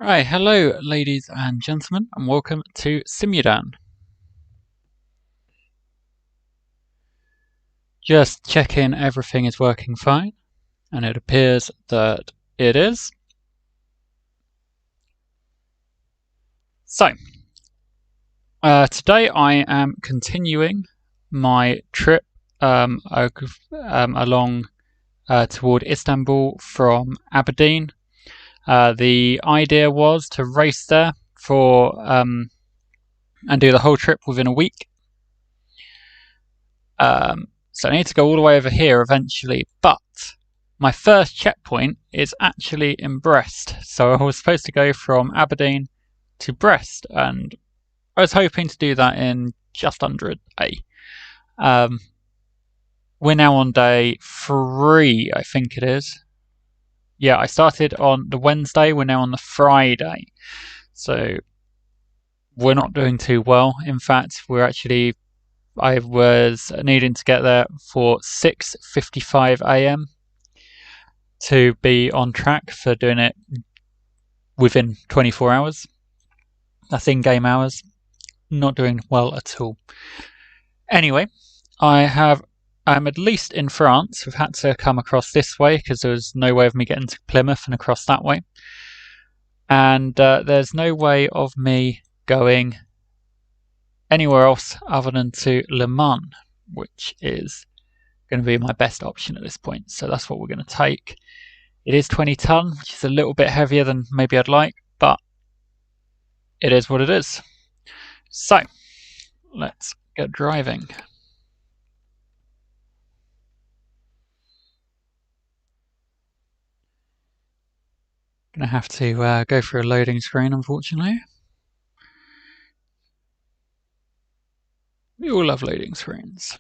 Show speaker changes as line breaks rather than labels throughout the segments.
Right, hello ladies and gentlemen, and welcome to Simudan. Just checking everything is working fine, and it appears that it is. So, today I am continuing my trip along toward Istanbul from Aberdeen. The idea was to race there for and do the whole trip within a week. So I need to go all the way over here eventually, but my first checkpoint is actually in Brest. So I was supposed to go from Aberdeen to Brest, and I was hoping to do that in just under a day. We're now on day 3, I think it is. Yeah, I started on the Wednesday, we're now on the Friday. So we're not doing too well. In fact, I was needing to get there for 6:55 a.m. to be on track for doing it within 24 hours. That's in-game hours. Not doing well at all. Anyway, I'm at least in France. I've had to come across this way because there was no way of me getting to Plymouth and across that way. And there's no way of me going anywhere else other than to Le Mans, which is going to be my best option at this point. So that's what we're going to take. It is 20 ton, which is a little bit heavier than maybe I'd like, but it is what it is. So let's get driving. Gonna have to go through a loading screen, unfortunately. We all love loading screens.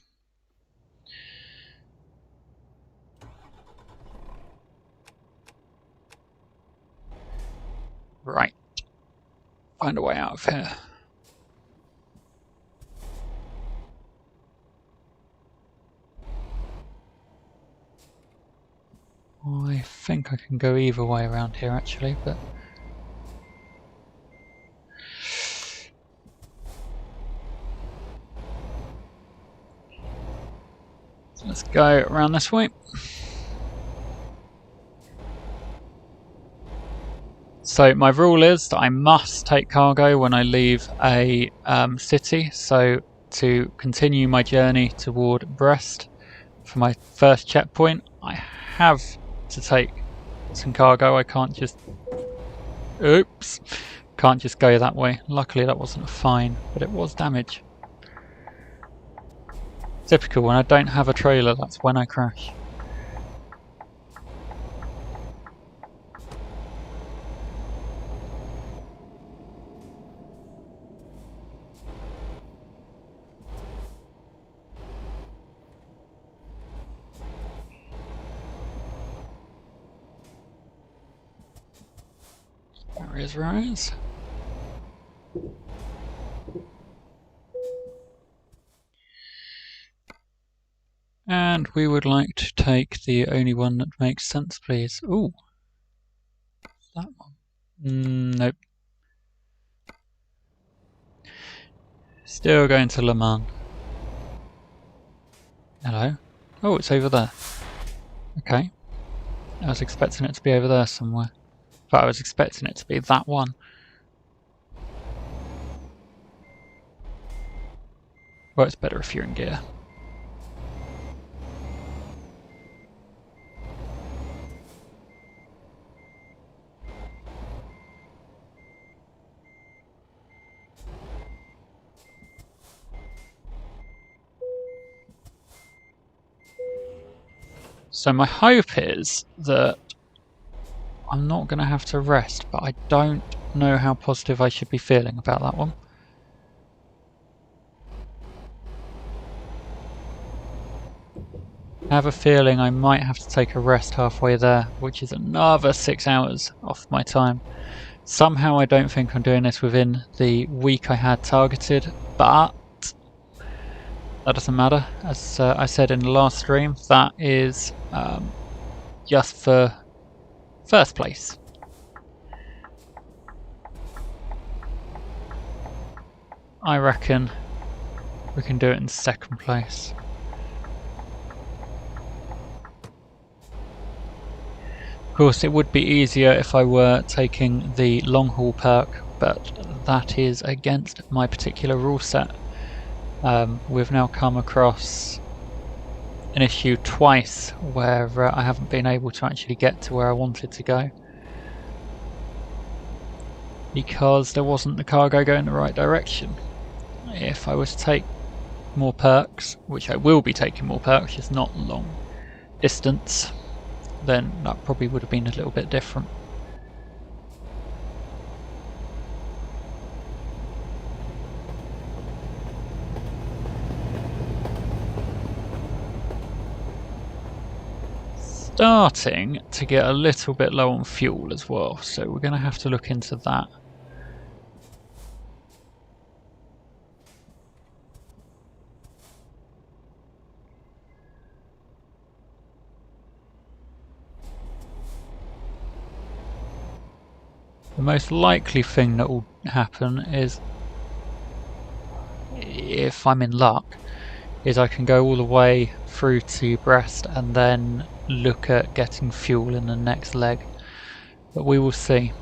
Right. Find a way out of here. I think I can go either way around here actually, but so let's go around this way. So my rule is that I must take cargo when I leave a city. So to continue my journey toward Brest for my first checkpoint, I have to take some cargo. I can't just go that way. Luckily that wasn't a fine, but it was damage. Typical, when I don't have a trailer, that's when I crash. Barriers rise. And we would like to take the only one that makes sense, please. Ooh. That one. Nope. Still going to Le Mans. Hello. Oh, it's over there. Okay. I was expecting it to be over there somewhere. But I was expecting it to be that one. Well, it's better if you're in gear. So my hope is that I'm not going to have to rest, but I don't know how positive I should be feeling about that one. I have a feeling I might have to take a rest halfway there, which is another 6 hours off my time. Somehow I don't think I'm doing this within the week I had targeted, but that doesn't matter. As I said in the last stream, that is just for first place. I reckon we can do it in second place. Of course, it would be easier if I were taking the long haul perk, but that is against my particular rule set. We've now come across an issue twice where I haven't been able to actually get to where I wanted to go because there wasn't the cargo going the right direction. If I was to take more perks, which I will be taking more perks, just not long distance, then that probably would have been a little bit different. Starting to get a little bit low on fuel as well, so we're going to have to look into that. The most likely thing that will happen is, if I'm in luck, is I can go all the way through to Brest and then look at getting fuel in the next leg, but we will see.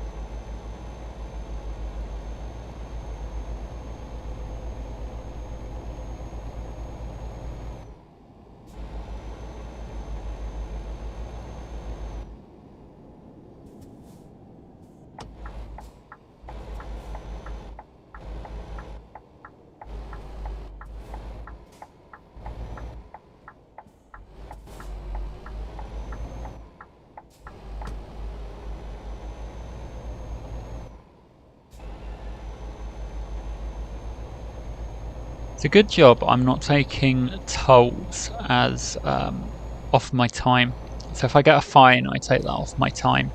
It's a good job I'm not taking tolls as off my time. So if I get a fine, I take that off my time.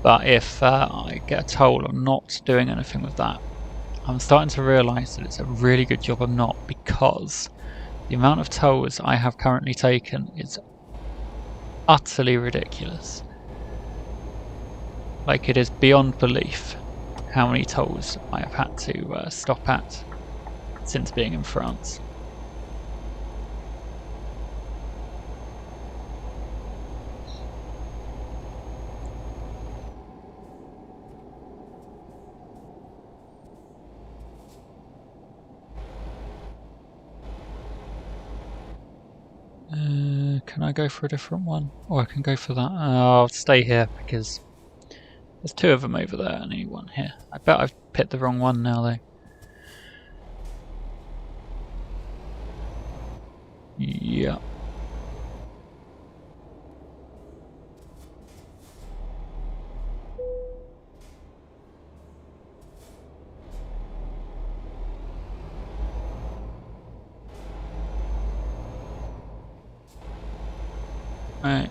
But if I get a toll, I'm not doing anything with that. I'm starting to realise that it's a really good job I'm not, because the amount of tolls I have currently taken is utterly ridiculous. Like, it is beyond belief how many tolls I have had to stop at since being in France. Can I go for a different one? Or I can go for that. I'll stay here because there's two of them over there and only one here. I bet I've picked the wrong one now though. Yeah. Right.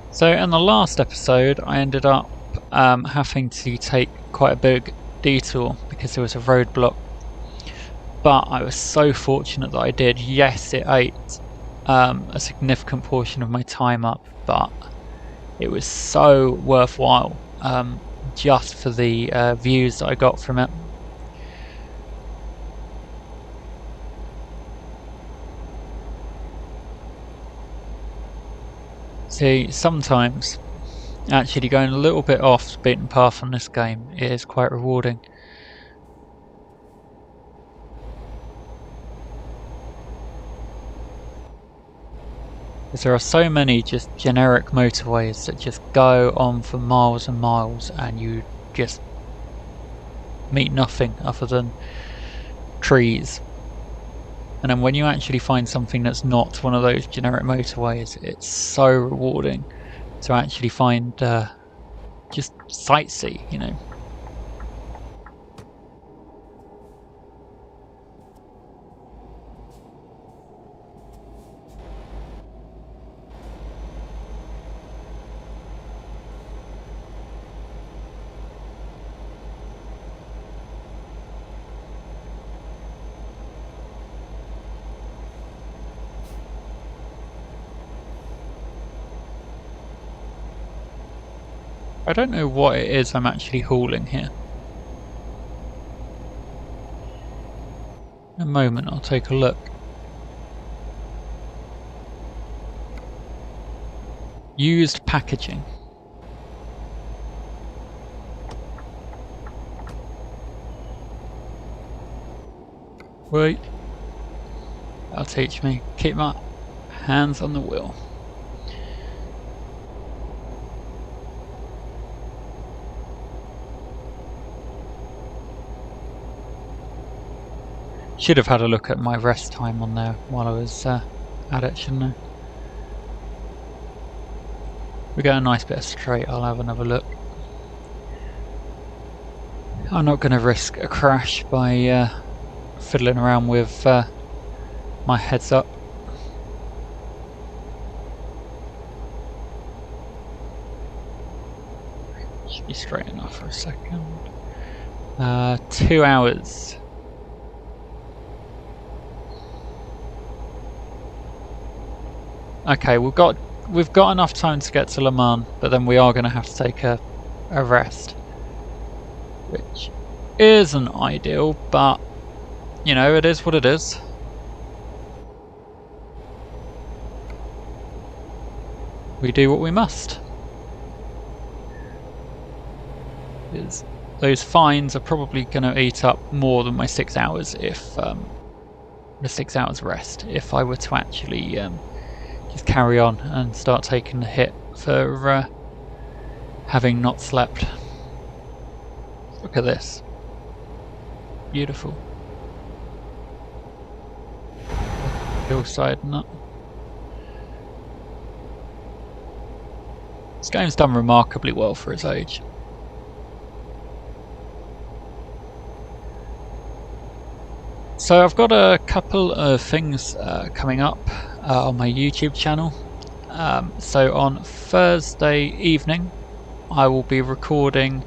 So in the last episode I ended up having to take quite a big detour because there was a roadblock, but I was so fortunate that I did. Yes, it ate a significant portion of my time up, but it was so worthwhile just for the views that I got from it. See, sometimes actually going a little bit off the beaten path on this game is quite rewarding. Because there are so many just generic motorways that just go on for miles and miles and you just meet nothing other than trees. And then when you actually find something that's not one of those generic motorways, it's so rewarding to actually find just sightsee, you know. I don't know what it is I'm actually hauling here. In a moment, I'll take a look. Used packaging. Wait. That'll teach me. Keep my hands on the wheel. Should have had a look at my rest time on there while I was at it, shouldn't I? We get a nice bit of straight, I'll have another look. I'm not going to risk a crash by fiddling around with my heads up. Should be straight enough for a second. 2 hours. Okay, we've got enough time to get to Le Mans, but then we are going to have to take a rest, which isn't ideal, but you know, it is what it is. We do what we must. Those fines are probably going to eat up more than my 6 hours if the 6 hours rest, if I were to actually just carry on and start taking the hit for having not slept. Look at this. Beautiful. Hillside nut. This game's done remarkably well for its age. So I've got a couple of things coming up on my YouTube channel. So on Thursday evening I will be recording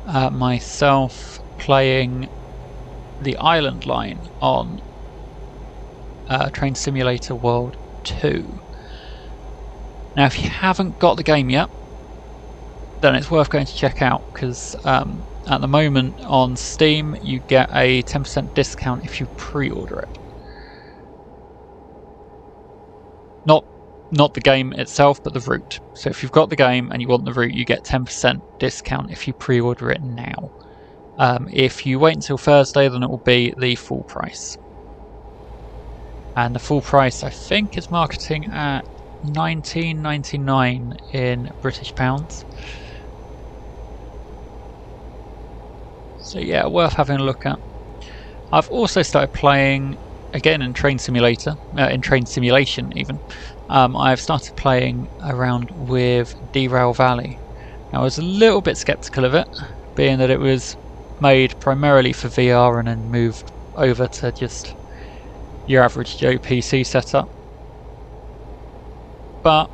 myself playing the Island Line on Train Simulator World 2. Now if you haven't got the game yet, then it's worth going to check out, because at the moment on Steam you get a 10% discount if you pre-order it. Not the game itself, but the route. So if you've got the game and you want the route, you get 10% discount if you pre-order it now. If you wait until Thursday, then it will be the full price. And the full price, I think, is marketing at £19.99 in British pounds. So yeah, worth having a look at. I've also started playing again in Train Simulator, in Train Simulation even. I've started playing around with Derail Valley. Now I was a little bit skeptical of it, being that it was made primarily for VR and then moved over to just your average Joe PC setup. But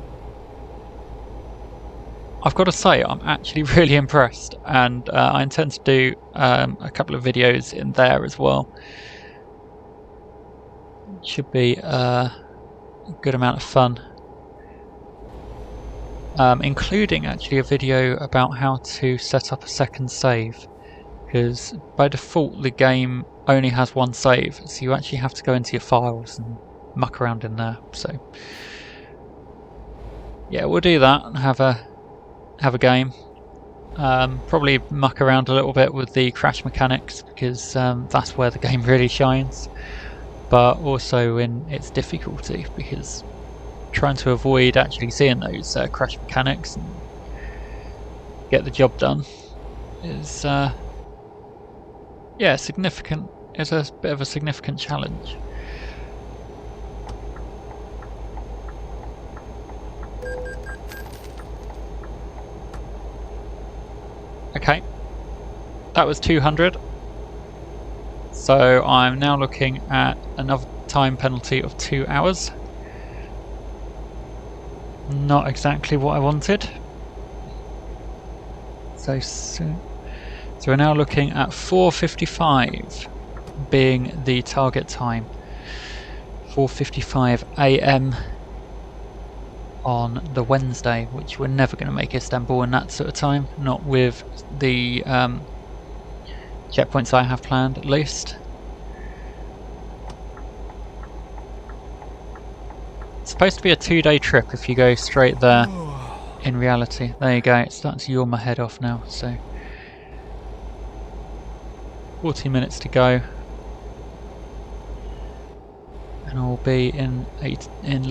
I've got to say, I'm actually really impressed, and I intend to do a couple of videos in there as well. It should be a good amount of fun, including actually a video about how to set up a second save, because by default the game only has one save, so you actually have to go into your files and muck around in there. So yeah, we'll do that and have a game. Probably muck around a little bit with the crash mechanics, because that's where the game really shines, but also in its difficulty, because trying to avoid actually seeing those crash mechanics and get the job done is yeah, significant. It's a bit of a significant challenge. Okay, that was 200. So I'm now looking at another time penalty of 2 hours. Not exactly what I wanted. So we're now looking at 4:55 being the target time. 4:55 AM on the Wednesday, which we're never going to make Istanbul in that sort of time, not with the checkpoints I have planned at least. It's supposed to be a 2-day trip if you go straight there. In reality, there you go, it's starting to yawn my head off now, so 40 minutes to go and I'll be in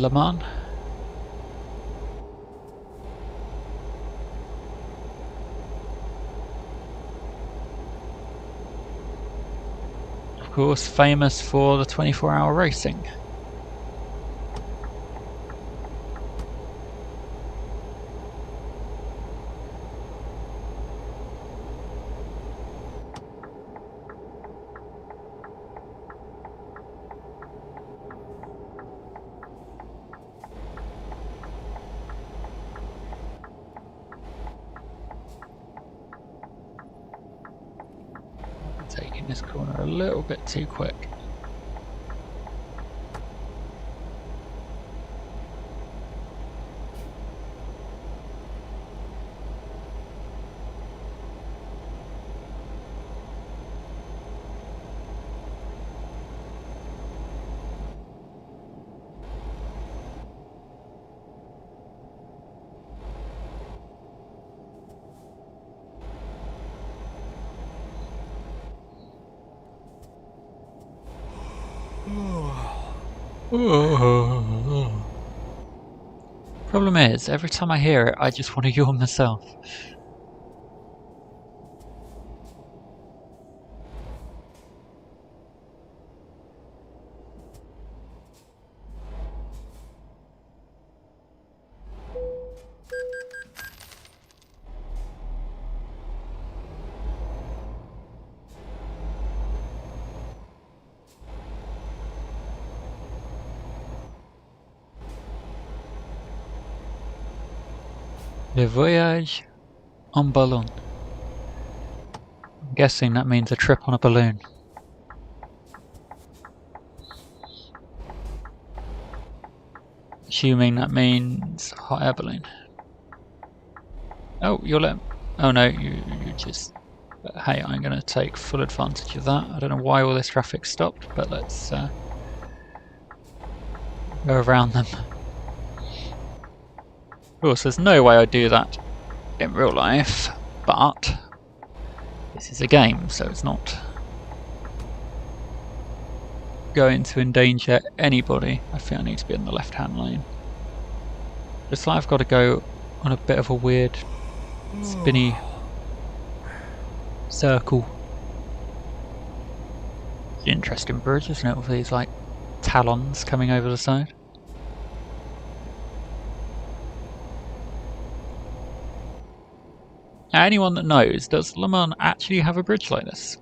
Le Mans. Of course, famous for the 24-hour racing. Taking this corner a little bit too quick. Problem is, every time I hear it, I just want to yawn myself. Le voyage en ballon. I'm guessing that means a trip on a balloon. Assuming that means hot air balloon. Oh, you're letting... Oh no, you just... But hey, I'm going to take full advantage of that. I don't know why all this traffic stopped, but let's go around them. Of course, there's no way I'd do that in real life, but this is a game, so it's not going to endanger anybody. I think I need to be in the left-hand lane. Just like I've got to go on a bit of a weird, spinny circle. It's an interesting bridge, isn't it, with these like talons coming over the side. Now, anyone that knows, does Le Mans actually have a bridge like this?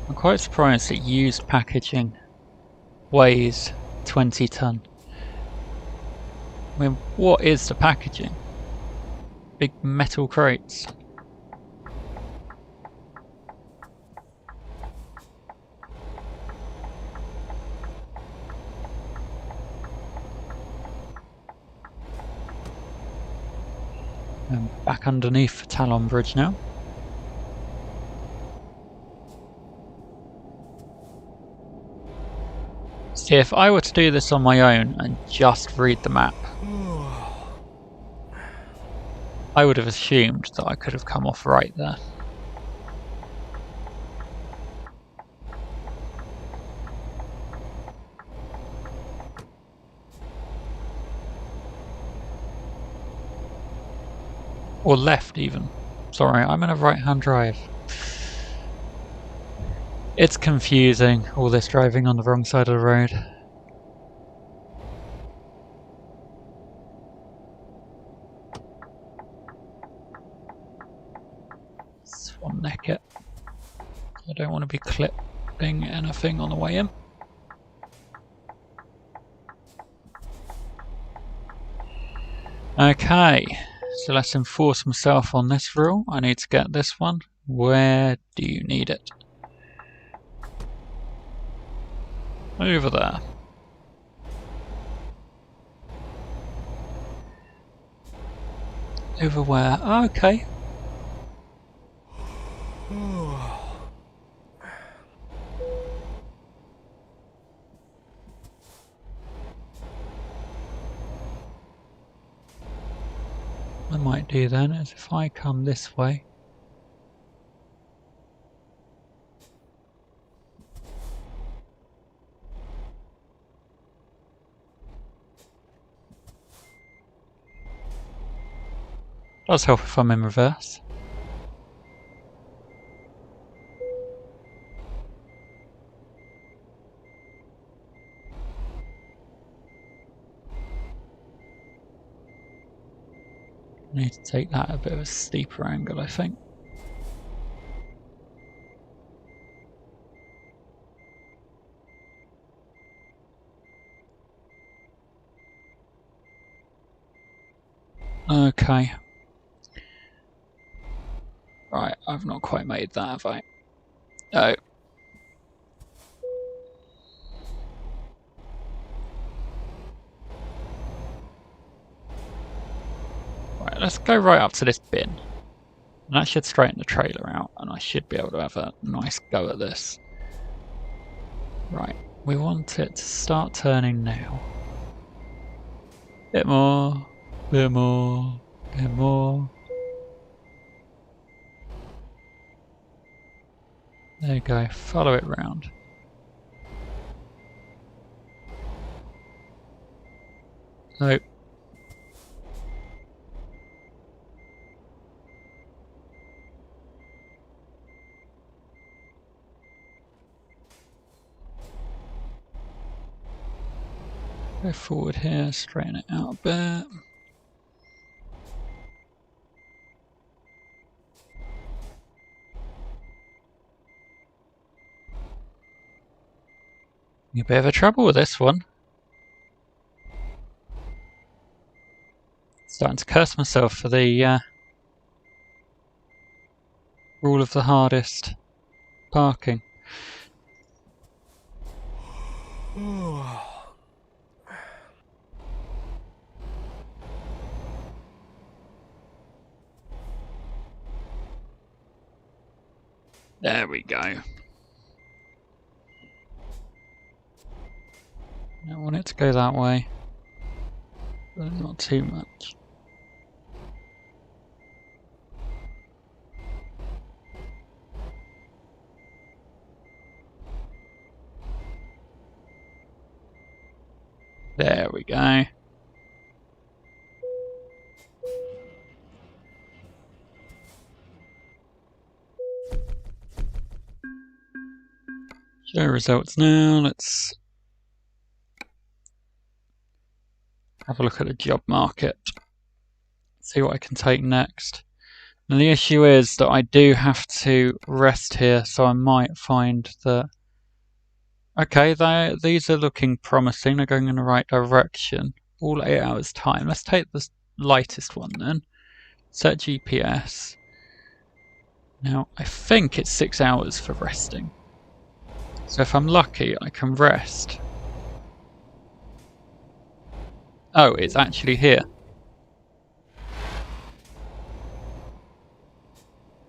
I'm quite surprised that used packaging weighs 20 tonne. I mean, what is the packaging? Big metal crates. I'm back underneath Talon Bridge now. See, if I were to do this on my own and just read the map, I would have assumed that I could have come off right there. Or left even. Sorry, I'm in a right-hand drive. It's confusing, all this driving on the wrong side of the road. I'll neck it. I don't want to be clipping anything on the way in. Okay, so let's enforce myself on this rule. I need to get this one. Where do you need it? Over there. Over where? Oh, okay. What I might do then is if I come this way. Does help if I'm in reverse. I need to take that a bit of a steeper angle, I think. Okay. Right, I've not quite made that, have I? Oh. Right, let's go right up to this bin. And that should straighten the trailer out, and I should be able to have a nice go at this. Right, we want it to start turning now. Bit more, bit more, bit more. There you go, follow it round. Nope. Go forward here, straighten it out a bit. A bit of a trouble with this one. Starting to curse myself for the rule of the hardest parking. There we go. I want it to go that way, but not too much. There we go. Show results now. Let's have a look at the job market. See what I can take next. And the issue is that I do have to rest here, so I might find that... Okay, these are looking promising. They're going in the right direction. All 8 hours time. Let's take the lightest one then. Set GPS. Now, I think it's 6 hours for resting. So if I'm lucky, I can rest. Oh, it's actually here.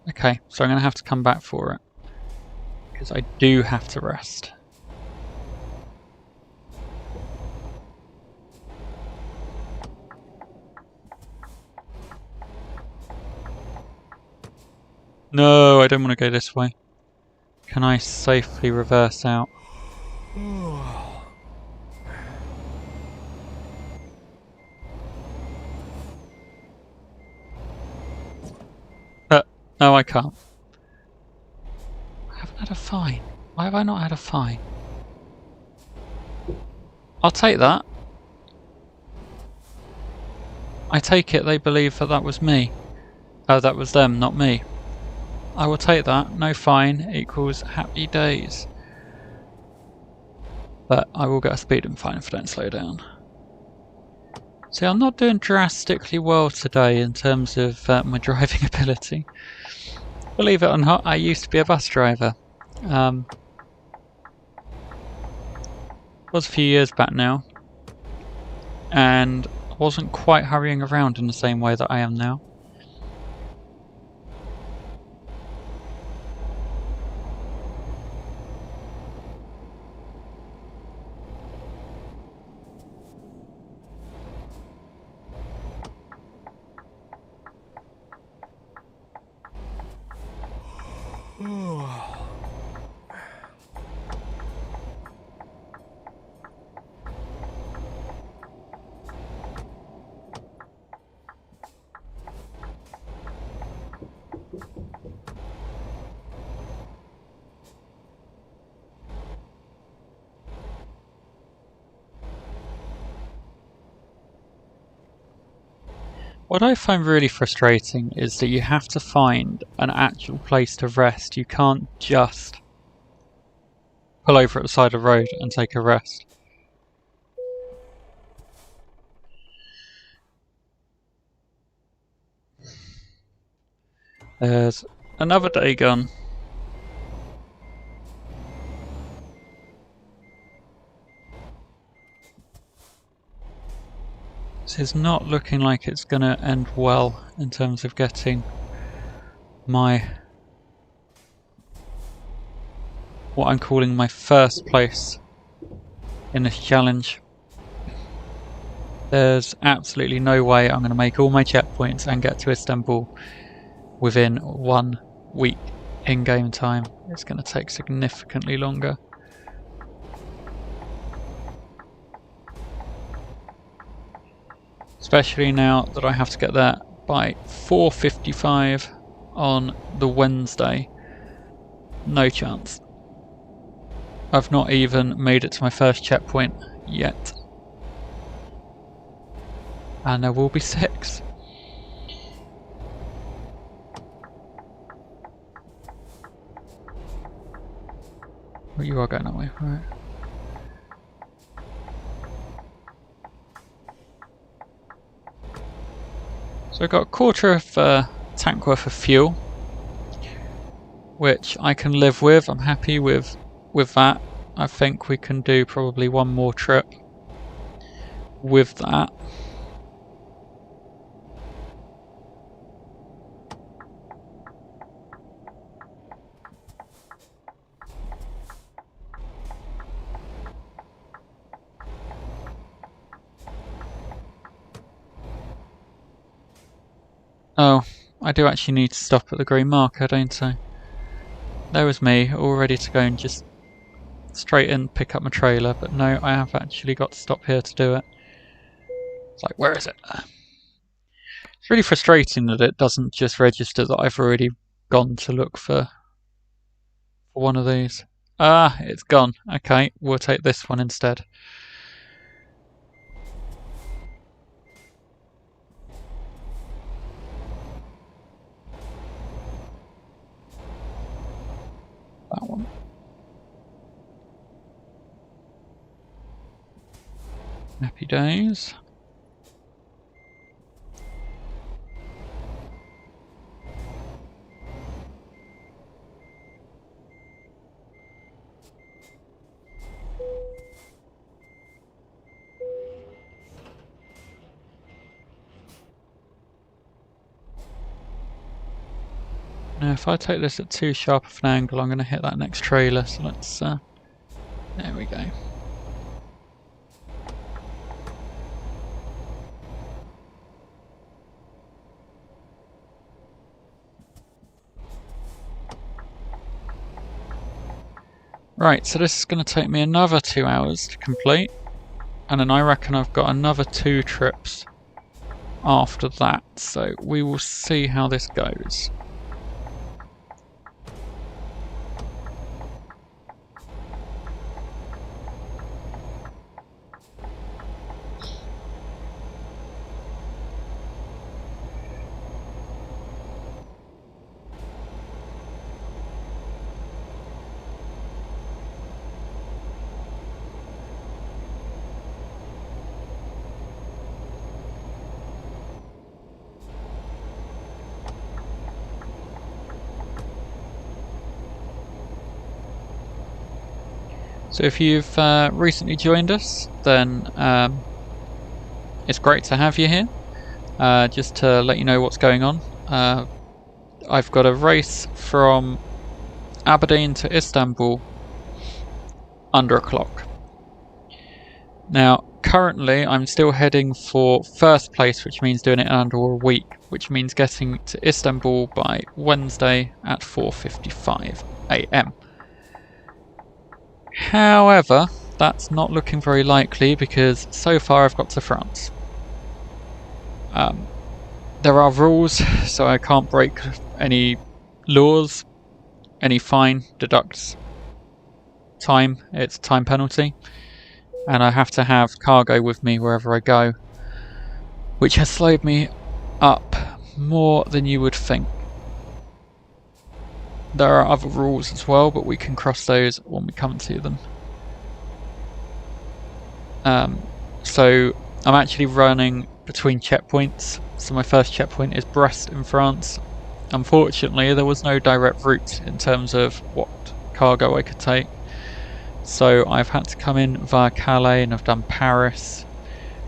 Okay, so I'm going to have to come back for it. Because I do have to rest. No, I don't want to go this way. Can I safely reverse out? No, I can't. I haven't had a fine. Why have I not had a fine? I'll take that. I take it they believe that that was me. Oh, that was them, not me. I will take that. No fine equals happy days. But I will get a speeding fine if I don't slow down. See, I'm not doing drastically well today in terms of my driving ability. Believe it or not, I used to be a bus driver. Was a few years back now. And I wasn't quite hurrying around in the same way that I am now. What I find really frustrating is that you have to find an actual place to rest. You can't just pull over at the side of the road and take a rest. There's another day gone. This is not looking like it's going to end well in terms of getting what I'm calling my first place in this challenge. There's absolutely no way I'm going to make all my checkpoints and get to Istanbul within 1 week in-game time. It's going to take significantly longer. Especially now that I have to get there by 4:55 on the Wednesday. No chance. I've not even made it to my first checkpoint yet. And there will be 6. Well, you are going that way, right? So I've got a quarter of tank worth of fuel, which I can live with. I'm happy with that. I think we can do probably one more trip with that. Oh, I do actually need to stop at the green marker, don't I? There was me, all ready to go and just straight in pick up my trailer, but no, I have actually got to stop here to do it. It's like, where is it? It's really frustrating that it doesn't just register that I've already gone to look for one of these. Ah, it's gone. Okay, we'll take this one instead. That one. Happy days. Now if I take this at too sharp of an angle, I'm going to hit that next trailer, so let's there we go. Right, so this is going to take me another 2 hours to complete, and then I reckon I've got another 2 trips after that, so we will see how this goes. So if you've recently joined us, then it's great to have you here. Just to let you know what's going on, I've got a race from Aberdeen to Istanbul under a clock. Now currently I'm still heading for first place, which means doing it in under a week, which means getting to Istanbul by Wednesday at 4:55 AM. However, that's not looking very likely because so far I've got to France. There are rules, so I can't break any laws. Any fine deducts time, it's a time penalty, and I have to have cargo with me wherever I go, which has slowed me up more than you would think. There are other rules as well, but we can cross those when we come to them. So I'm actually running between checkpoints. So my first checkpoint is Brest in France. Unfortunately, there was no direct route in terms of what cargo I could take. So I've had to come in via Calais, and I've done Paris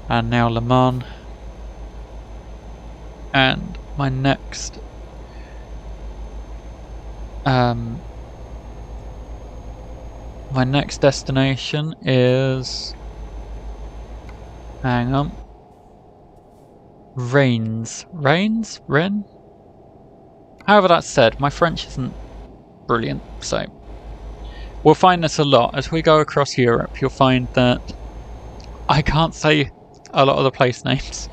and now Le Mans. And my next destination is, hang on, Rennes? However that's said, my French isn't brilliant, so we'll find this a lot. As we go across Europe, you'll find that I can't say a lot of the place names.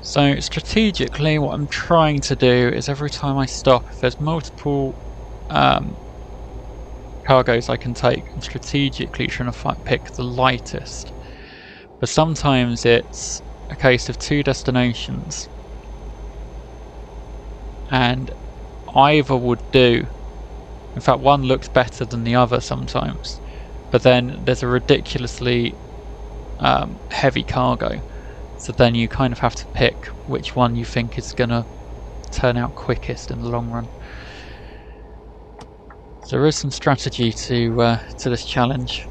So strategically what I'm trying to do is every time I stop, if there's multiple cargoes I can take, I'm strategically trying to pick the lightest. But sometimes it's a case of two destinations, and either would do. In fact, one looks better than the other sometimes, but then there's a ridiculously heavy cargo. So then you kind of have to pick which one you think is going to turn out quickest in the long run. So there is some strategy to this challenge.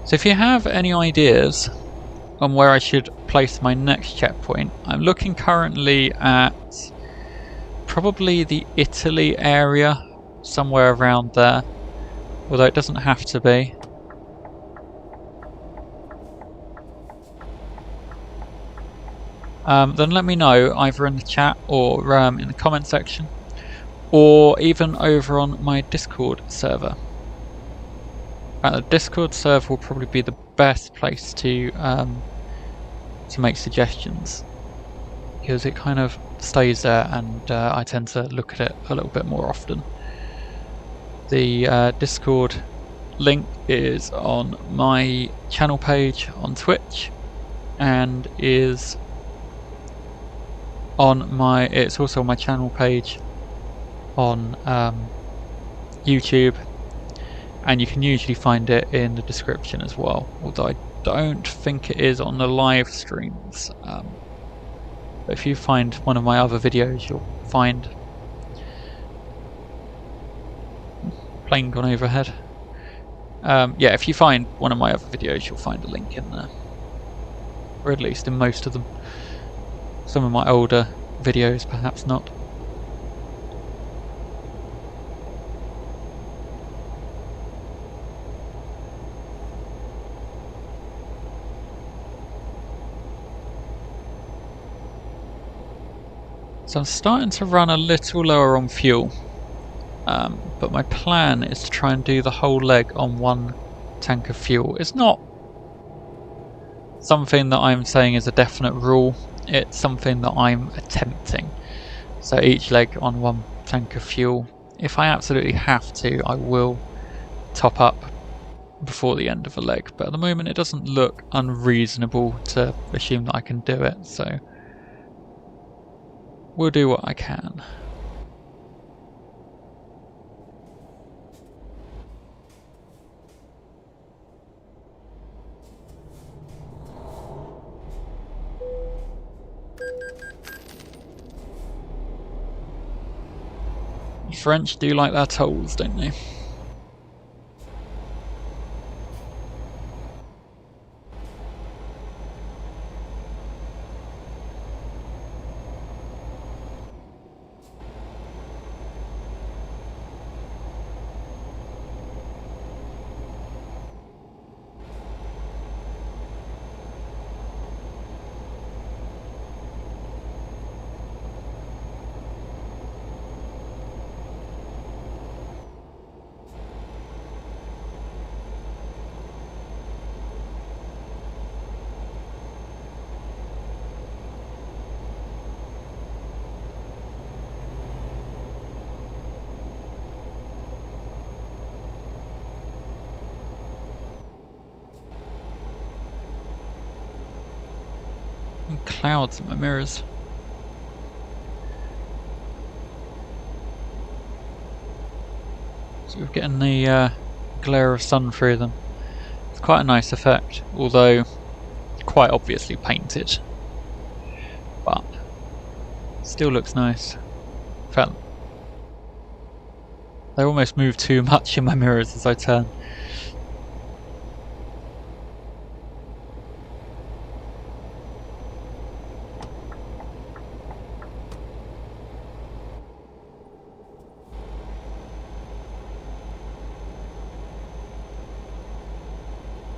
So if you have any ideas on where I should place my next checkpoint, I'm looking currently at probably the Italy area, somewhere around there, although it doesn't have to be. Then let me know either in the chat or in the comment section, or even over on my Discord server. The Discord server will probably be the best place to make suggestions, because it kind of stays there and I tend to look at it a little bit more often. The Discord link is on my channel page on Twitch, and is on my, it's also on my channel page on YouTube, and you can usually find it in the description as well, although I don't think it is on the live streams. But if you find one of my other videos, you'll find plane gone overhead. Yeah, if you find one of my other videos, you'll find a link in there, or at least in most of them. Some of my older videos, perhaps not. So I'm starting to run a little lower on fuel. but my plan is to try and do the whole leg on one tank of fuel. It's not something that I'm saying is a definite rule, it's something that I'm attempting. So each leg on one tank of fuel. If I absolutely have to, I will top up before the end of a leg, but at the moment it doesn't look unreasonable to assume that I can do it, so we'll do what I can. The French do like their tolls, don't they? And clouds in my mirrors. So we're getting the glare of sun through them. It's quite a nice effect, although quite obviously painted, but still looks nice. In fact, they almost move too much in my mirrors as I turn.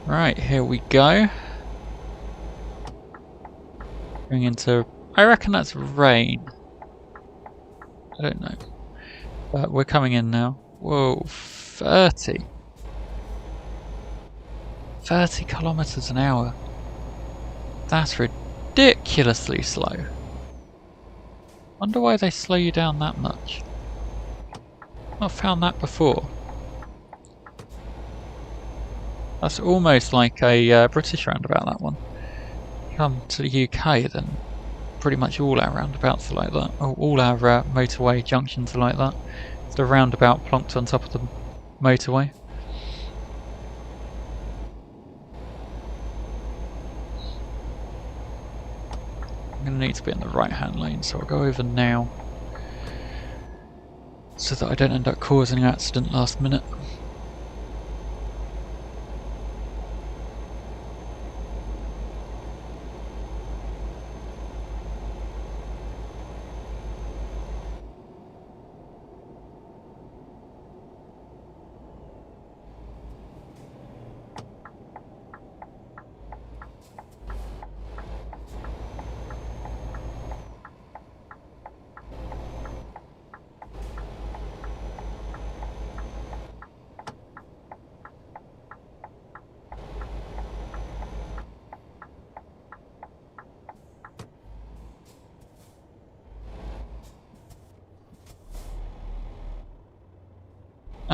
Right, here we go. Going into, I reckon that's rain. I don't know. But we're coming in now. Whoa, 30. 30 kilometers an hour. That's ridiculously slow. Wonder why they slow you down that much. Not found that before. That's almost like a British roundabout, that one. Come to the UK, then pretty much all our roundabouts are like that. Oh, all our motorway junctions are like that. It's the roundabout plonked on top of the motorway. I'm going to need to be in the right hand lane, so I'll go over now so that I don't end up causing an accident last minute.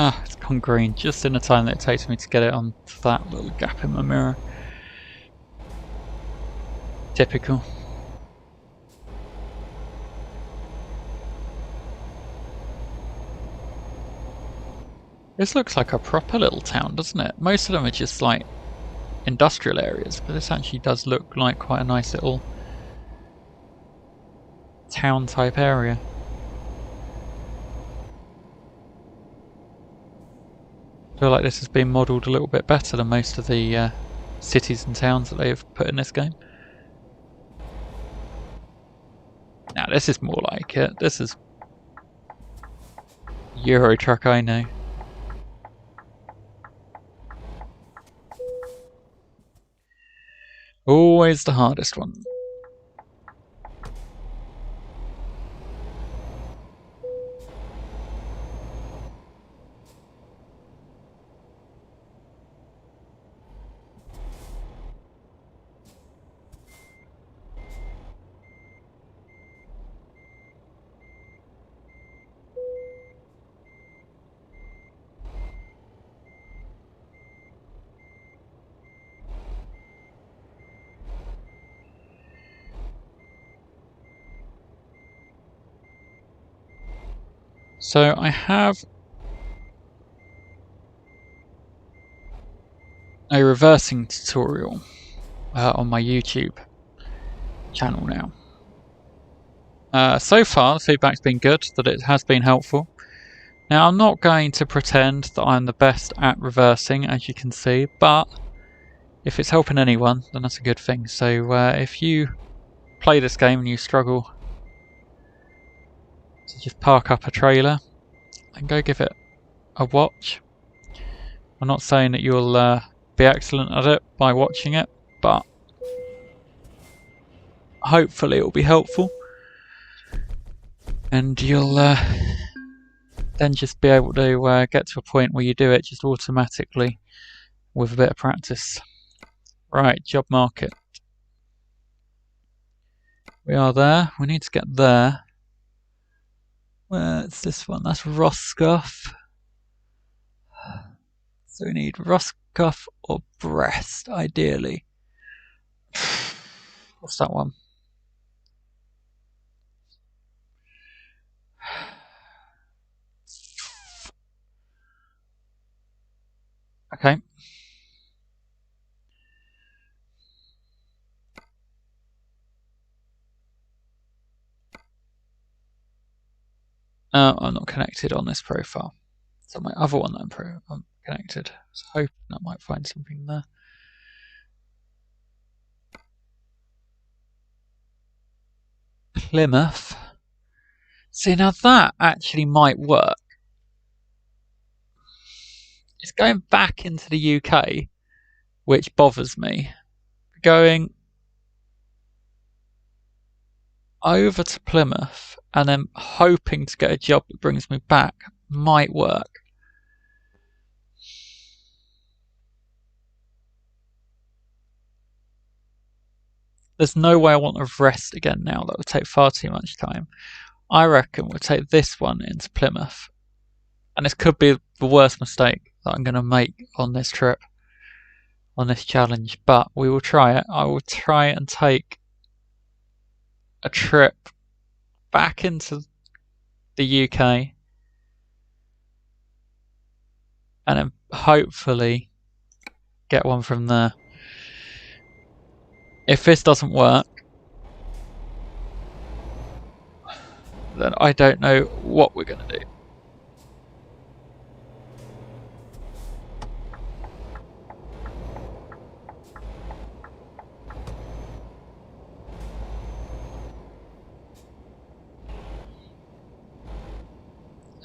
Ah, it's gone green, just in the time that it takes me to get it onto that little gap in my mirror. Typical. This looks like a proper little town, doesn't it? Most of them are just like industrial areas, but this actually does look like quite a nice little town type area. I feel like this has been modelled a little bit better than most of the cities and towns that they have put in this game. Now this is more like it. This is Euro Truck I know. Always the hardest one. So I have a reversing tutorial on my YouTube channel now. So far, the feedback's been good, that it has been helpful. Now, I'm not going to pretend that I'm the best at reversing, as you can see, but if it's helping anyone, then that's a good thing. So if you play this game and you struggle to just park up a trailer, then go give it a watch. I'm not saying that you'll be excellent at it by watching it, but hopefully it will be helpful. And you'll then just be able to get to a point where you do it just automatically with a bit of practice. Right, job market. We are there. We need to get there. Where's this one? That's Roscoff. So we need Roscoff or Brest, ideally. What's that one? Okay. I'm not connected on this profile. It's on my other one that I'm connected. So hoping I might find something there. Plymouth. See, now that actually might work. It's going back into the UK, which bothers me. Going over to Plymouth and then hoping to get a job that brings me back might work. There's no way I want to rest again now. That would take far too much time. I reckon we'll take this one into Plymouth. And this could be the worst mistake that I'm going to make on this trip, on this challenge, but we will try it. I will try and take a trip back into the UK and then hopefully get one from there. If this doesn't work, then I don't know what we're going to do.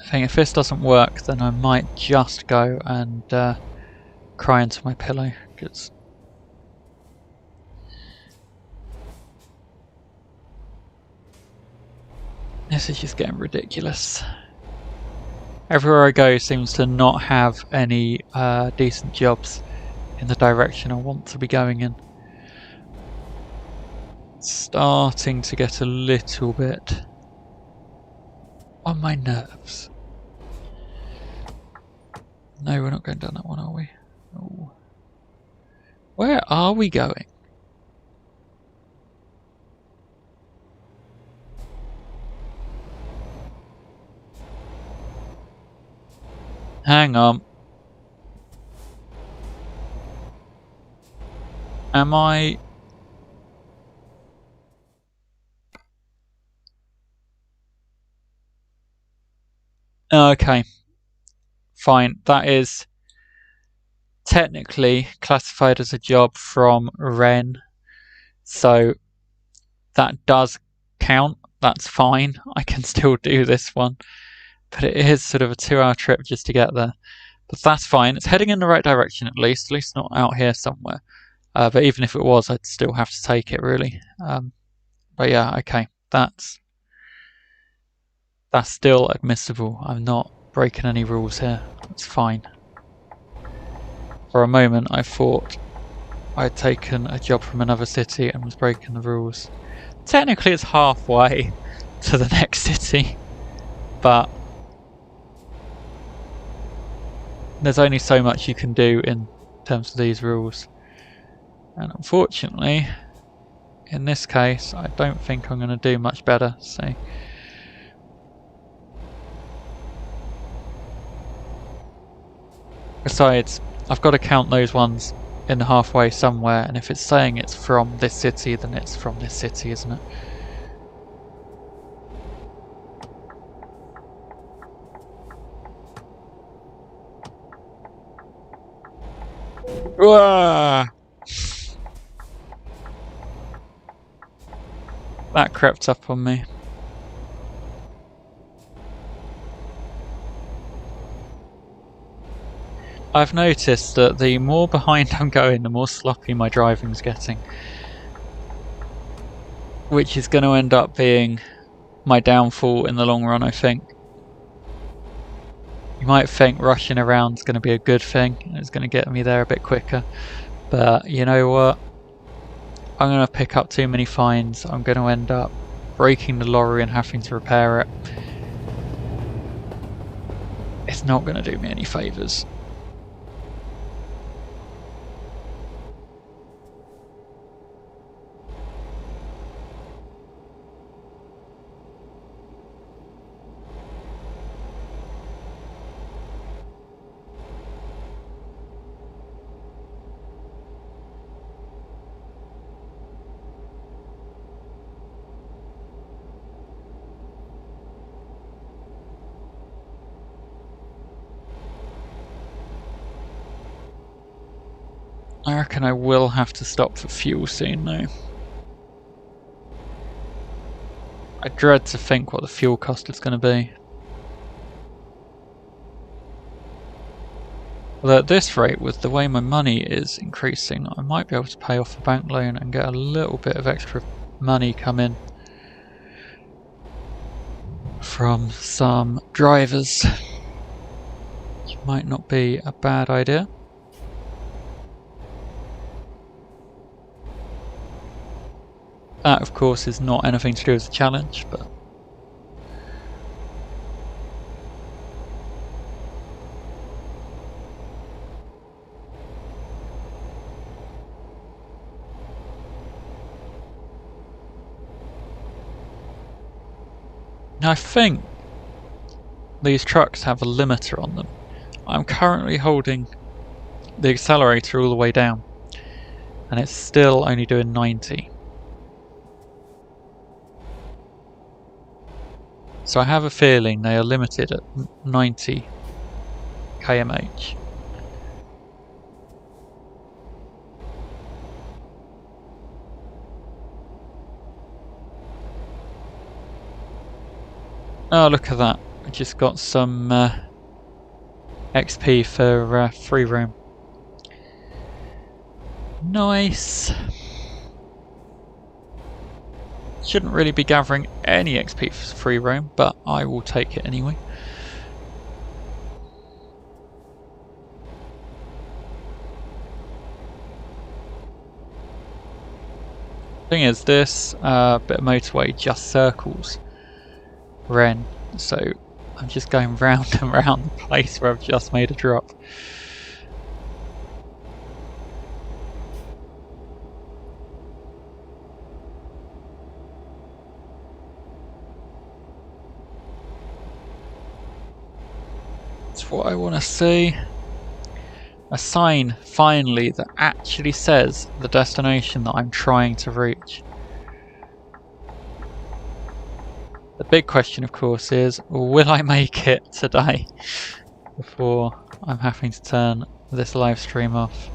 I think if this doesn't work, then I might just go and cry into my pillow, because this is just getting ridiculous. Everywhere I go seems to not have any decent jobs in the direction I want to be going in. It's starting to get a little bit on my nerves. No, we're not going down that one, are we? Oh. Where are we going? Hang on. Am I... Okay. Fine. That is technically classified as a job from Rennes. So that does count. That's fine. I can still do this one. But it is sort of a 2-hour trip just to get there. But that's fine. It's heading in the right direction at least not out here somewhere. But even if it was, I'd still have to take it, really. But yeah, okay. That's still admissible. I'm not breaking any rules here. It's fine. For a moment, I thought I'd taken a job from another city and was breaking the rules. Technically, it's halfway to the next city, but there's only so much you can do in terms of these rules. And unfortunately, in this case, I don't think I'm going to do much better. So Besides, I've got to count those ones in the halfway somewhere, and if it's saying it's from this city, then it's from this city, isn't it? Wah! That crept up on me. I've noticed that the more behind I'm going, the more sloppy my driving's getting. Which is going to end up being my downfall in the long run, I think. You might think rushing around is going to be a good thing, and it's going to get me there a bit quicker. But you know what? I'm going to pick up too many fines. I'm going to end up breaking the lorry and having to repair it. It's not going to do me any favours. I reckon I will have to stop for fuel soon though. I dread to think what the fuel cost is going to be. Although at this rate, with the way my money is increasing, I might be able to pay off a bank loan and get a little bit of extra money come in from some drivers. Which might not be a bad idea. That, of course, is not anything to do with the challenge, but... I think these trucks have a limiter on them. I'm currently holding the accelerator all the way down, and it's still only doing 90. So I have a feeling they are limited at 90 km/h. Oh, look at that. I just got some XP for free roam. Nice. Shouldn't really be gathering any XP for free roam, but I will take it anyway. Thing is, this bit of motorway just circles Ren, so I'm just going round and round the place where I've just made a drop. That's what I want to see. A sign, finally, that actually says the destination that I'm trying to reach. The big question, of course, is will I make it today before I'm having to turn this live stream off?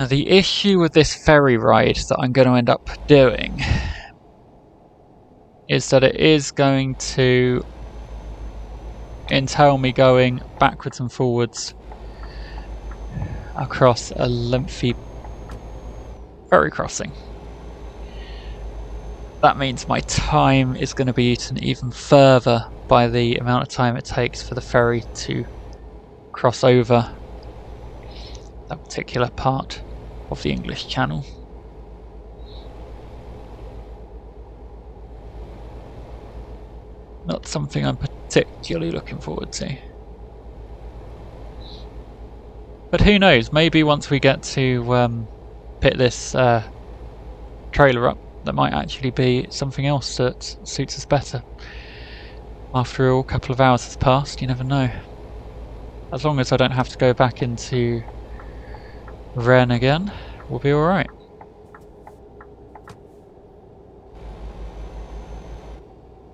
Now, the issue with this ferry ride that I'm going to end up doing is that it is going to entail me going backwards and forwards across a lengthy ferry crossing. That means my time is going to be eaten even further by the amount of time it takes for the ferry to cross over that particular part of the English Channel. Not something I'm particularly looking forward to. But who knows, maybe once we get to pick this trailer up, that might actually be something else that suits us better. After all, a couple of hours has passed, you never know. As long as I don't have to go back into Rennes again, we'll be alright.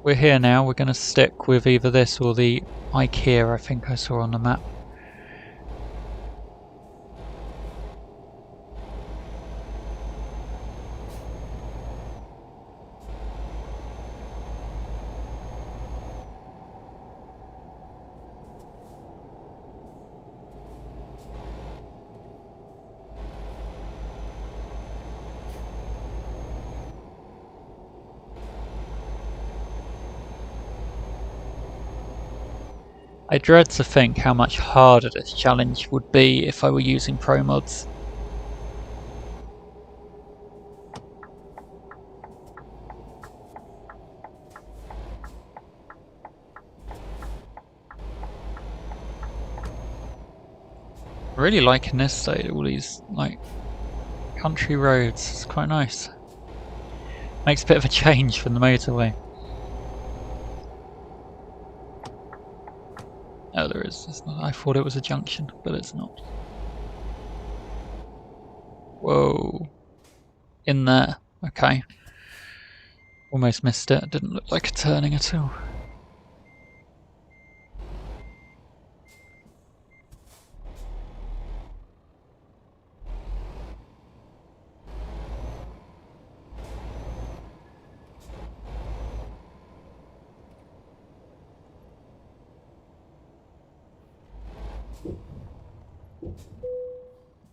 We're here now, we're going to stick with either this or the IKEA I think I saw on the map. I dread to think how much harder this challenge would be if I were using pro mods. Really liking this though, all these like country roads, it's quite nice. Makes a bit of a change from the motorway. Oh, there is. It's not. I thought it was a junction, but it's not. Whoa. In there. Okay. Almost missed it. Didn't look like a turning at all.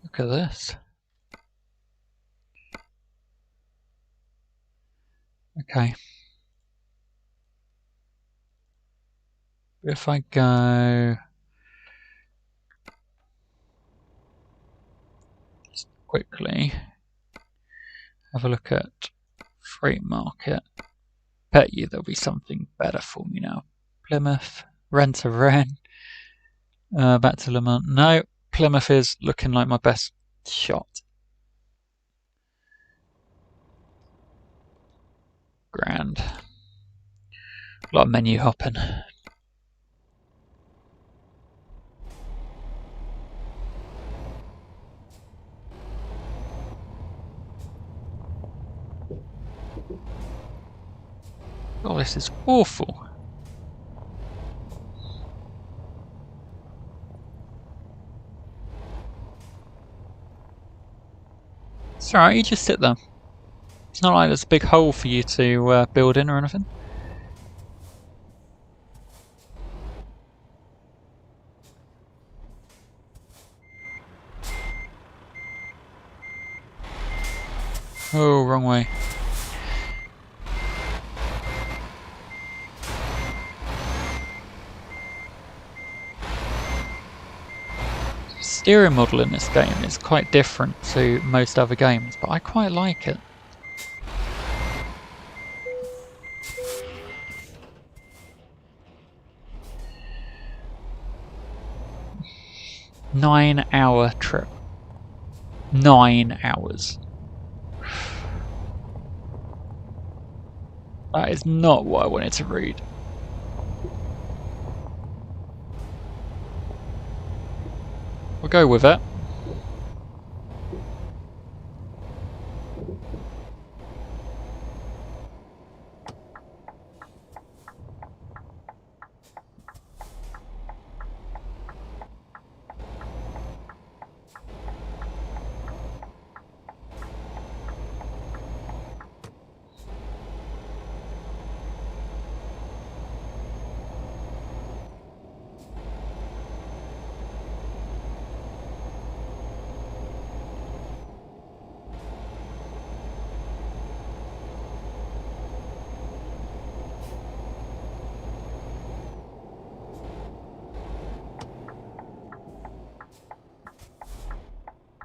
Look at this. Okay. If I go just quickly have a look at freight market, bet you there'll be something better for me now. Plymouth, rent a Rennes, back to Le Mans. No, Plymouth is looking like my best shot. Grand. A lot of menu hopping. Oh, this is awful. It's alright, you just sit there. It's not like there's a big hole for you to build in or anything. Oh, wrong way. Steering model in this game is quite different to most other games, but I quite like it. Nine-hour trip. 9 hours. That is not what I wanted to read. We'll go with it.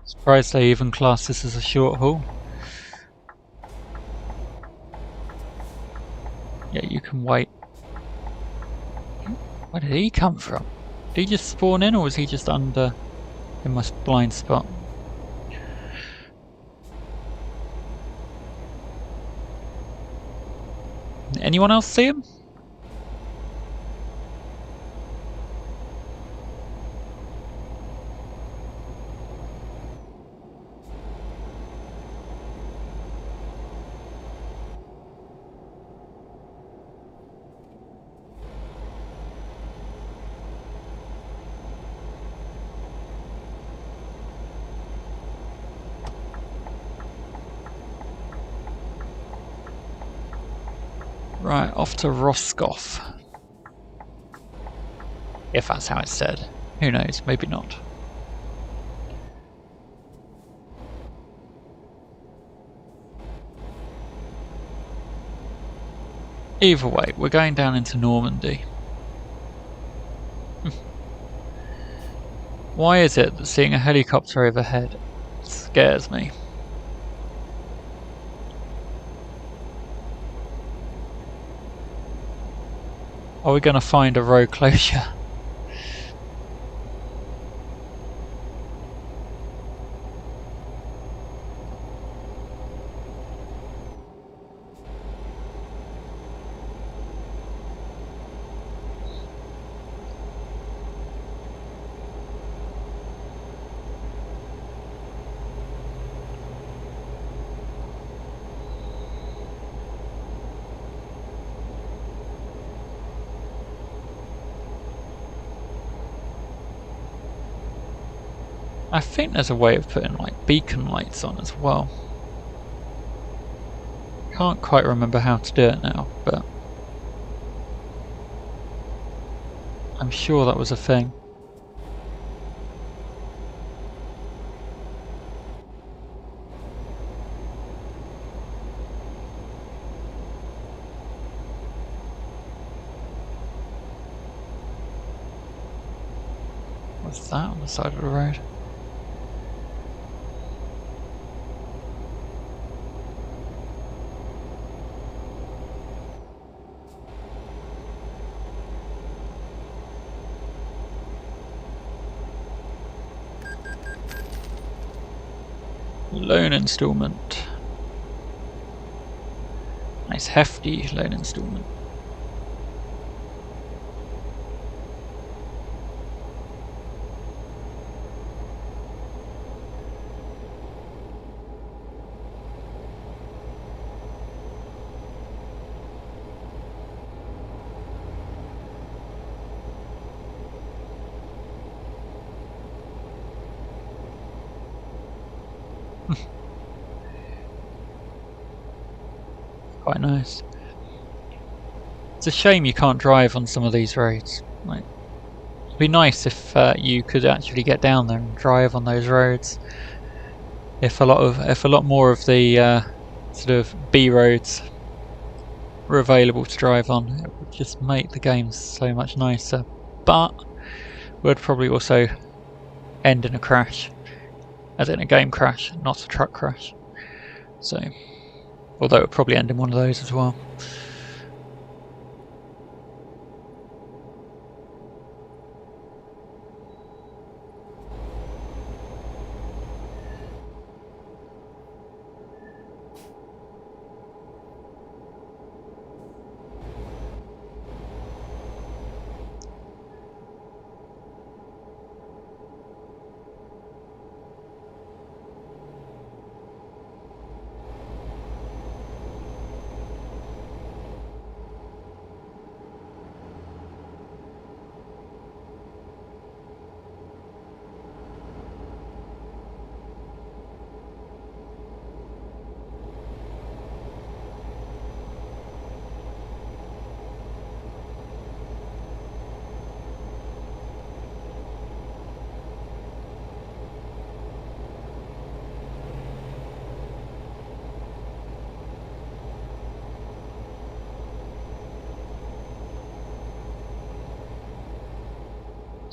Surprised they even class this as a short haul. Yeah, you can wait. Where did he come from? Did he just spawn in, or was he just under in my blind spot? Anyone else see him? Right, off to Roscoff. If that's how it's said. Who knows, maybe not. Either way, we're going down into Normandy. Why is it that seeing a helicopter overhead scares me? Are we going to find a road closure? I think there's a way of putting like beacon lights on as well. Can't quite remember how to do it now, but I'm sure that was a thing. What's that on the side of the road? Loan installment. Nice hefty loan installment. Quite nice. It's a shame you can't drive on some of these roads. Like, it'd be nice if you could actually get down there and drive on those roads. If a lot more of the sort of B roads were available to drive on, it would just make the game so much nicer. But would probably also end in a crash, as in a game crash, not a truck crash. So. Although it would probably end in one of those as well.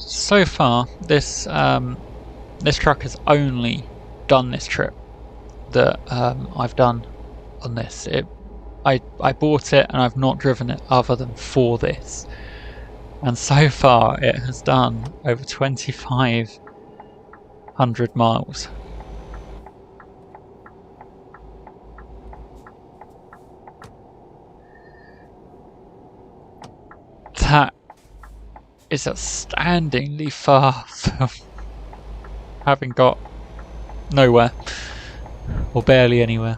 So far, this truck has only done this trip that I've done on this. I bought it and I've not driven it other than for this. And so far it has done over 2,500 miles. That is outstandingly far from having got nowhere, or barely anywhere.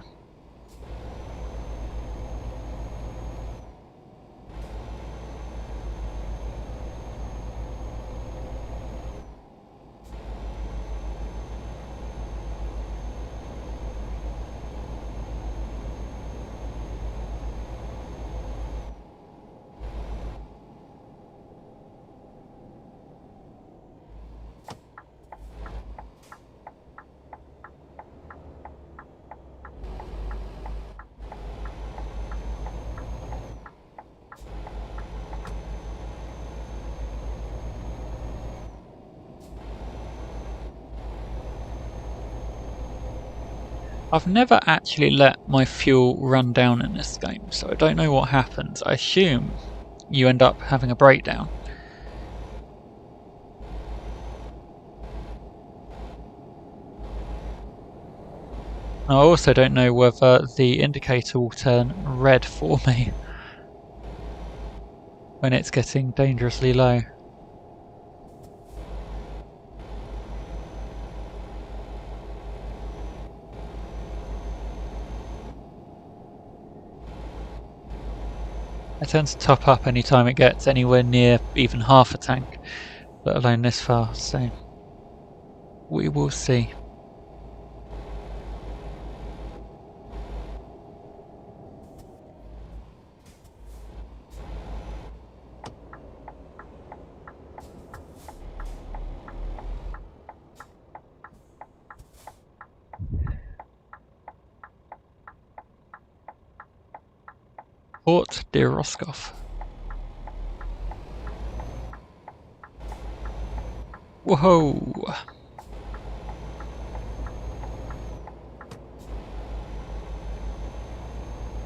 I've never actually let my fuel run down in this game, so I don't know what happens. I assume you end up having a breakdown. I also don't know whether the indicator will turn red for me when it's getting dangerously low. I tend to top up anytime it gets anywhere near even half a tank, let alone this far, so we will see. Port de Roscoff. Whoa!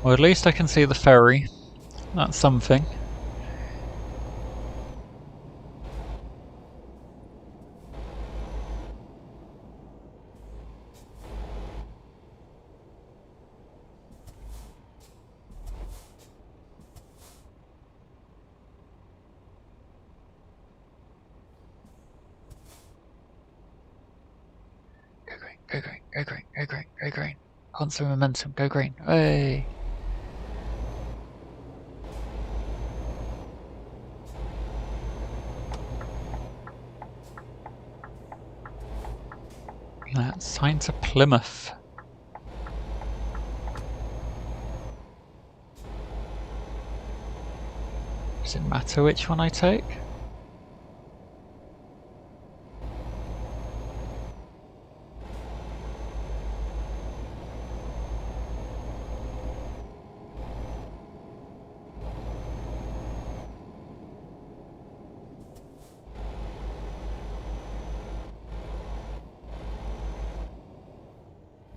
Well, at least I can see the ferry. That's something. Go green, go green, go green, go green. Constant momentum, go green. Hey! That's signed to Plymouth. Does it matter which one I take?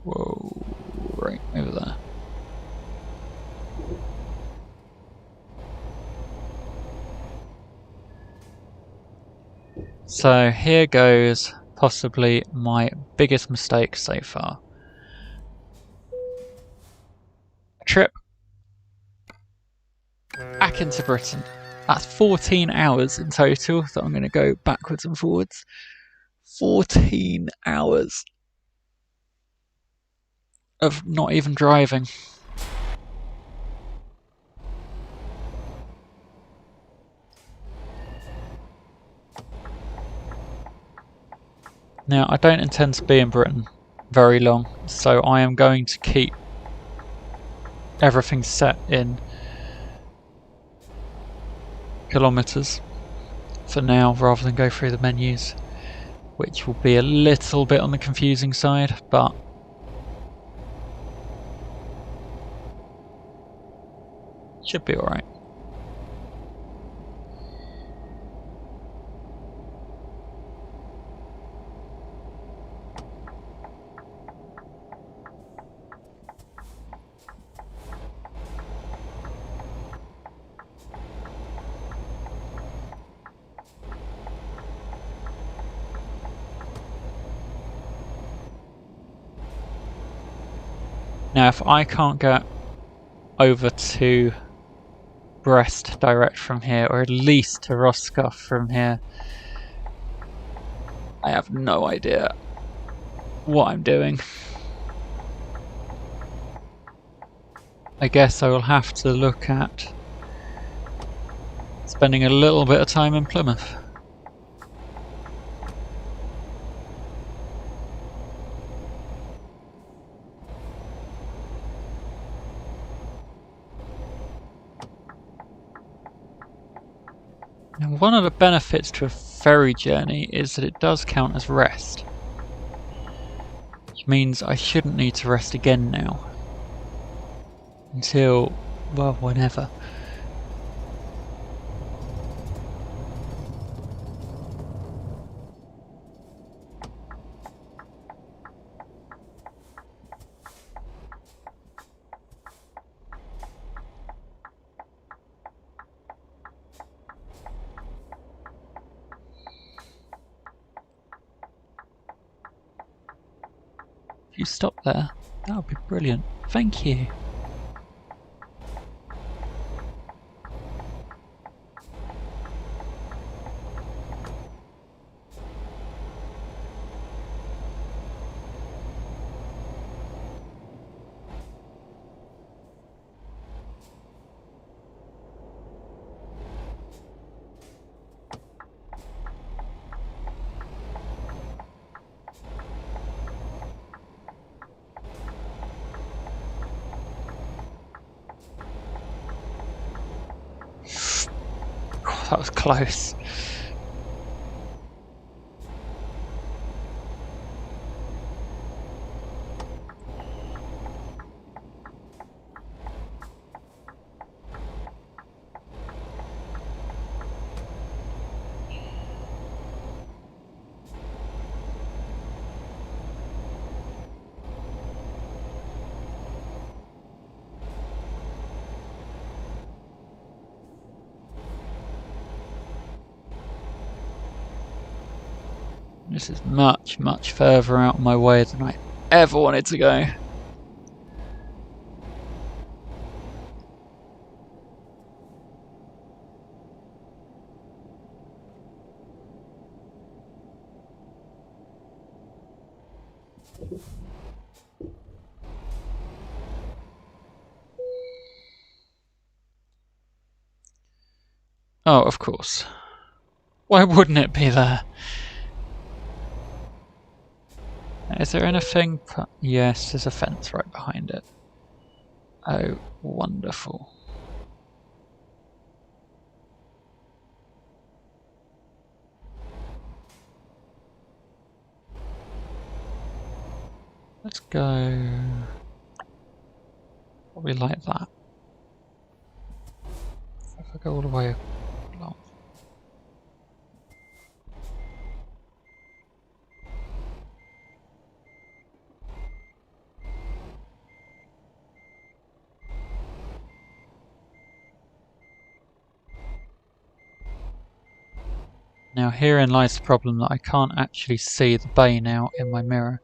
Whoa, right over there. So here goes possibly my biggest mistake so far. A trip back into Britain. That's 14 hours in total that I'm going to go backwards and forwards. 14 hours of not even driving. Now, I don't intend to be in Britain very long, so I am going to keep everything set in kilometres for now, rather than go through the menus, which will be a little bit on the confusing side, but should be alright. Now, if I can't get over to Brest direct from here, or at least to Roscoff from here, I have no idea what I'm doing. I guess I will have to look at spending a little bit of time in Plymouth. Now, one of the benefits to a ferry journey is that it does count as rest, which means I shouldn't need to rest again now. Until, well, whenever. If you stop there, that would be brilliant. Thank you. That was close. This is much, much further out of my way than I ever wanted to go. Oh, of course. Why wouldn't it be there? Is there anything? Yes, there's a fence right behind it. Oh, wonderful. Let's go probably like that. If I go all the way along. Now herein lies the problem that I can't actually see the bay now in my mirror.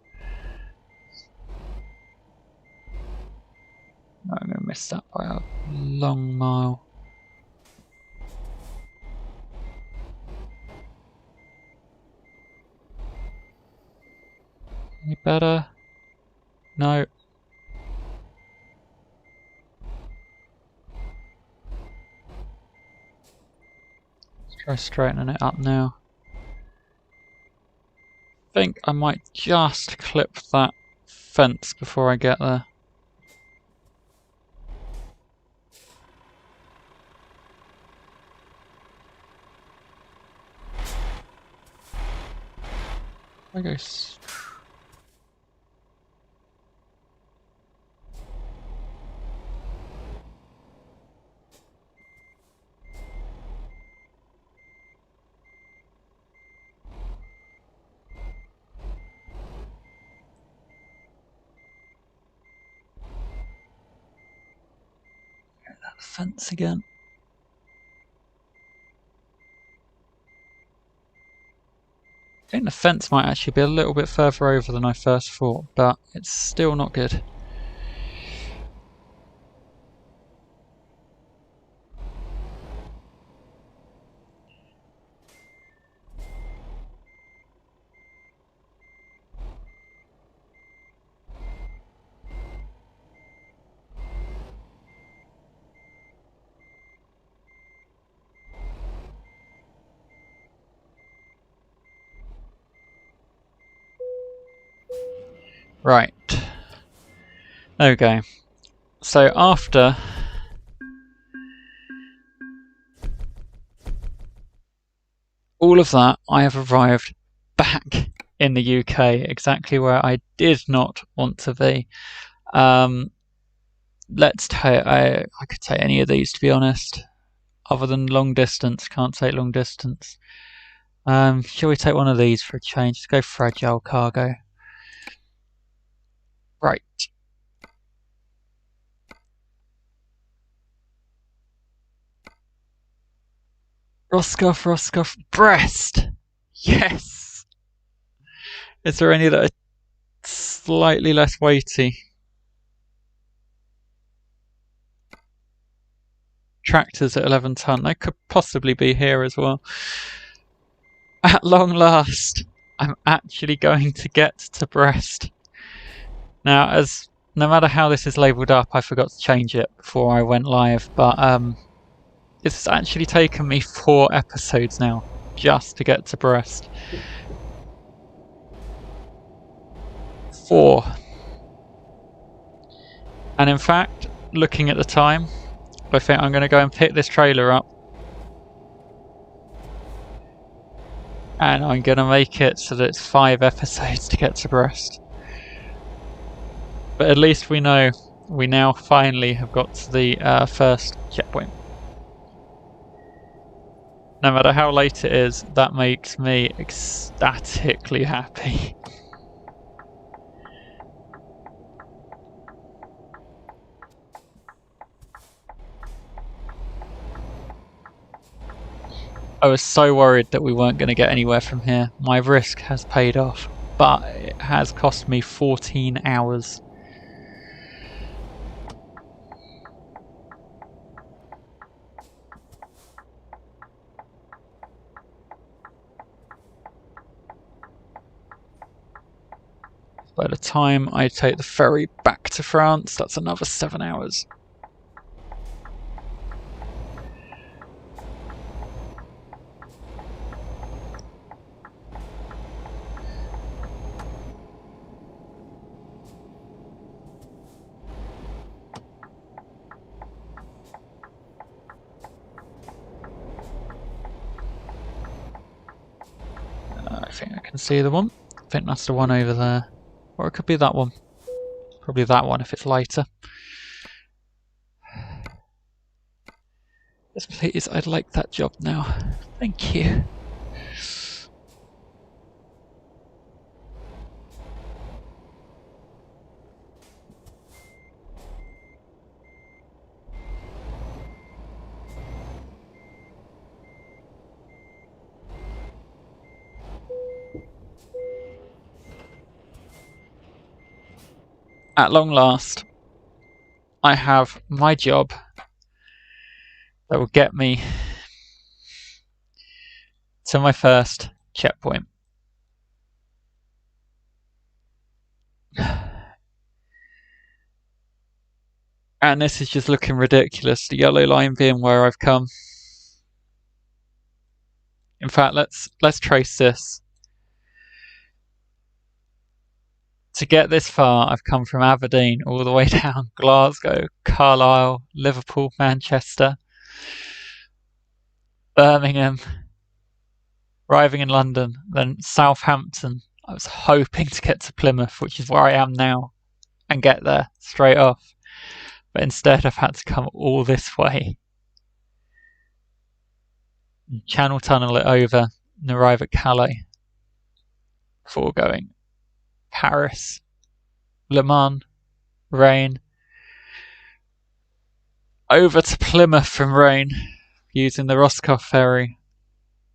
No, I'm going to miss that by a long mile. Any better? No. Let's try straightening it up now. I think I might just clip that fence before I get there. I go. That fence again. I think the fence might actually be a little bit further over than I first thought, but it's still not good. Right. Okay. So after all of that, I have arrived back in the UK, exactly where I did not want to be. Let's take. I could take any of these, to be honest. Other than long distance, can't take long distance. Shall we take one of these for a change? Let's go fragile cargo. Right. Roscoff, Brest! Yes! Is there any that are slightly less weighty? Tractors at 11 tonne. They could possibly be here as well. At long last, I'm actually going to get to Brest. Now, no matter how this is labelled up, I forgot to change it before I went live, but it's actually taken me 4 episodes now just to get to Brest. 4. And in fact, looking at the time, I think I'm going to go and pick this trailer up. And I'm going to make it so that it's 5 episodes to get to Brest. But at least we know we now finally have got to the first checkpoint. No matter how late it is, that makes me ecstatically happy. I was so worried that we weren't going to get anywhere from here. My risk has paid off, but it has cost me 14 hours. By the time I take the ferry back to France, that's another 7 hours. I think I can see the one. I think that's the one over there. Or it could be that one. Probably that one if it's lighter. Yes, please, I'd like that job now. Thank you. At long last, I have my job that will get me to my first checkpoint. And this is just looking ridiculous, the yellow line being where I've come. In fact, let's trace this. To get this far, I've come from Aberdeen all the way down Glasgow, Carlisle, Liverpool, Manchester, Birmingham, arriving in London, then Southampton. I was hoping to get to Plymouth, which is where I am now, and get there straight off. But instead I've had to come all this way. Channel tunnel it over and arrive at Calais before going Paris, Le Mans, Rennes, over to Plymouth from Rennes using the Roscoff ferry,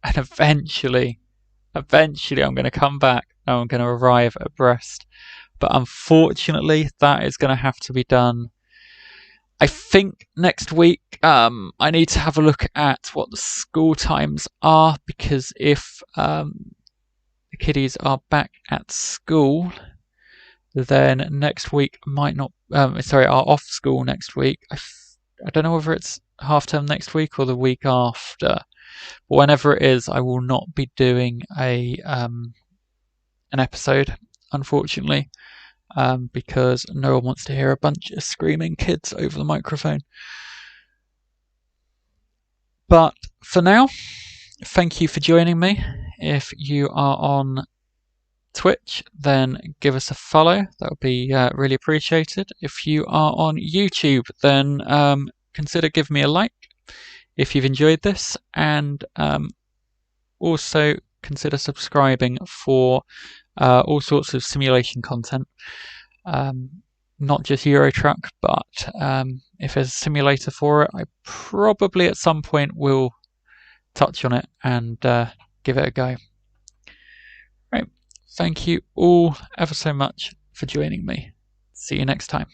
and eventually I'm going to come back and I'm going to arrive at Brest. But unfortunately, that is going to have to be done, I think, next week. I need to have a look at what the school times are, because if the kiddies are back at school, then next week might not. Are off school next week. I don't know whether it's half term next week or the week after. But whenever it is, I will not be doing an episode, unfortunately. because no one wants to hear a bunch of screaming kids over the microphone. But for now, thank you for joining me. If you are on Twitch, then give us a follow. That would be really appreciated. If you are on YouTube, then consider giving me a like if you've enjoyed this, and also consider subscribing for all sorts of simulation content. Not just Euro Truck, but if there's a simulator for it, I probably at some point will touch on it and give it a go. Right. Thank you all ever so much for joining me. See you next time.